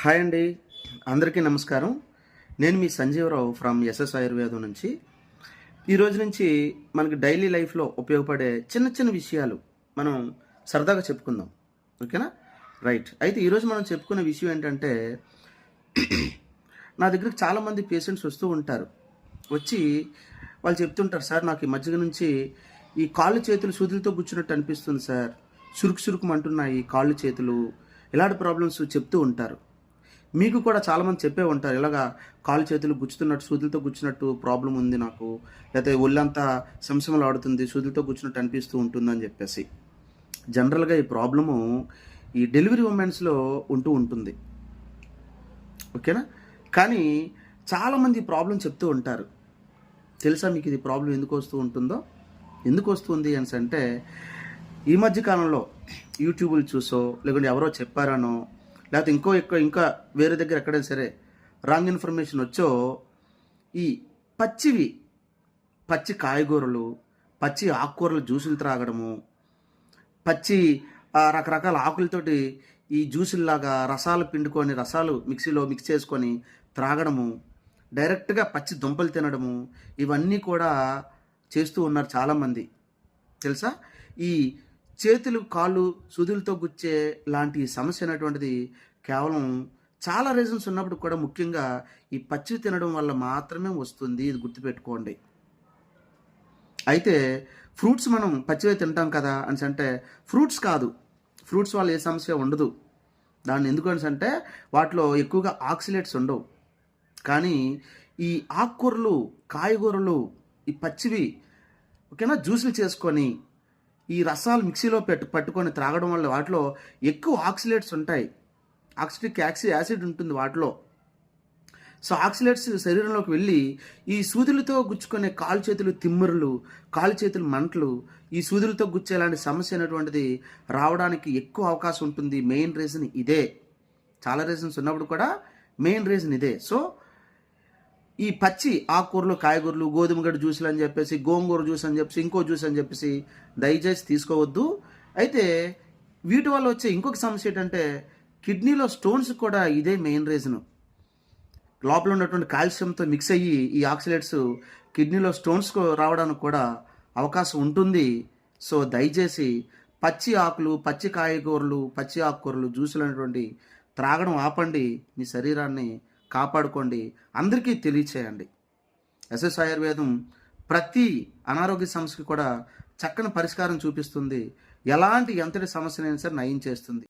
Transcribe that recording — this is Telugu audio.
హాయ్ అండి, అందరికీ నమస్కారం. నేను మీ సంజీవరావు ఫ్రమ్ ఎస్ఎస్ ఆయుర్వేదం నుంచి. ఈరోజు నుంచి మనకి డైలీ లైఫ్లో ఉపయోగపడే చిన్న చిన్న విషయాలు మనం సరదాగా చెప్పుకుందాం. ఓకేనా? రైట్. అయితే ఈరోజు మనం చెప్పుకునే విషయం ఏంటంటే, నా దగ్గరికి చాలామంది పేషెంట్స్ వస్తూ ఉంటారు. వచ్చి వాళ్ళు చెప్తుంటారు, సార్ నాకు ఈ మధ్య నుంచి ఈ కాళ్ళు చేతులు సూదులతో కూర్చున్నట్టు అనిపిస్తుంది సార్, సురుకుమంటున్నాయి కాళ్ళు చేతులు, ఇలాంటి ప్రాబ్లమ్స్ చెప్తూ ఉంటారు. మీకు కూడా చాలామంది చెప్పే ఉంటారు, ఇలాగా కాళ్ళు చేతులు గుచ్చుతున్నట్టు, సూదులతో గుచ్చినట్టు ప్రాబ్లం ఉంది నాకు, లేకపోతే ఒళ్ళంతా సంశమలాడుతుంది, సూదులతో గుచ్చినట్టు అనిపిస్తూ ఉంటుందని చెప్పేసి. జనరల్గా ఈ ప్రాబ్లము ఈ డెలివరీ ఉమెన్స్లో ఉంటుంది. ఓకేనా? కానీ చాలామంది ఈ ప్రాబ్లం చెప్తూ ఉంటారు. తెలుసా మీకు ఇది ప్రాబ్లం ఎందుకు వస్తూ ఉంటుందో? ఎందుకు వస్తుంది అని అంటే, ఈ మధ్య కాలంలో యూట్యూబ్లు చూసో, లేకుంటే ఎవరో చెప్పారనో, లేకపోతే ఇంకా వేరే దగ్గర ఎక్కడైనా సరే రాంగ్ ఇన్ఫర్మేషన్ వచ్చో, ఈ పచ్చి కాయగూరలు, పచ్చి ఆకుకూరలు జ్యూసులు త్రాగడము, పచ్చి రకరకాల ఆకులతోటి ఈ జ్యూసుల్లాగా రసాలు పిండుకొని, రసాలు మిక్సీలో మిక్స్ చేసుకొని త్రాగడము, డైరెక్ట్గా పచ్చి దుంపలు తినడము, ఇవన్నీ కూడా చేస్తూ ఉన్నారు చాలామంది. తెలుసా? ఈ చేతులు కాళ్ళు సూదులతో గుచ్చే లాంటి సమస్య అనేటువంటిది కేవలం చాలా రీజన్స్ ఉన్నప్పుడు కూడా ముఖ్యంగా ఈ పచ్చి తినడం వల్ల మాత్రమే వస్తుంది. ఇది గుర్తుపెట్టుకోండి. అయితే ఫ్రూట్స్ మనం పచ్చివే తింటాం కదా అని అంటే, ఫ్రూట్స్ కాదు, ఫ్రూట్స్ వల్ల ఏ సమస్య ఉండదు. దాన్ని ఎందుకు అని అంటే వాటిలో ఎక్కువగా ఆక్సిలేట్స్ ఉండవు. కానీ ఈ ఆకుకూరలు, కాయగూరలు, ఈ పచ్చివి, ఓకేనా, జ్యూసులు చేసుకొని ఈ రసాలు మిక్సీలో పట్టుకొని త్రాగడం వల్ల వాటిలో ఎక్కువ ఆక్సిలేట్స్ ఉంటాయి. ఆక్సిటిక్ యాసిడ్ ఉంటుంది వాటిలో. సో ఆక్సిలేట్స్ శరీరంలోకి వెళ్ళి ఈ సూదులతో గుచ్చుకునే కాలు చేతులు తిమ్మురులు, కాలు చేతులు మంటలు, ఈ సూదులతో గుచ్చేలాంటి సమస్య అనేటువంటిది రావడానికి ఎక్కువ అవకాశం ఉంటుంది. మెయిన్ రీజన్ ఇదే. చాలా రీజన్స్ ఉన్నప్పుడు కూడా మెయిన్ రీజన్ ఇదే. సో ఈ పచ్చి ఆకుకూరలు, కాయగూరలు, గోధుమ గడ్డ జ్యూసులు అని చెప్పేసి, గోంగూర జ్యూస్ అని చెప్పేసి, ఇంకో జ్యూస్ అని చెప్పేసి దయచేసి తీసుకోవద్దు. అయితే వీటి వల్ల వచ్చే ఇంకొక సమస్య ఏంటంటే, కిడ్నీలో స్టోన్స్ కూడా ఇదే మెయిన్ రీజను. లోపల ఉన్నటువంటి కాల్షియంతో మిక్స్ అయ్యి ఈ ఆక్సిలేట్స్ కిడ్నీలో స్టోన్స్ రావడానికి కూడా అవకాశం ఉంటుంది. సో దయచేసి పచ్చి ఆకులు, పచ్చి కాయగూరలు, పచ్చి ఆకుకూరలు, జ్యూసులు అనేటువంటి త్రాగడం ఆపండి. మీ శరీరాన్ని కాపాడుకోండి. అందరికీ తెలియచేయండి. ఎస్ఎస్ ఆయుర్వేదం ప్రతి అనారోగ్య సమస్యకి కూడా చక్కని పరిష్కారం చూపిస్తుంది. ఎలాంటి ఎంతటి సమస్యనైనా సరే నయం చేస్తుంది.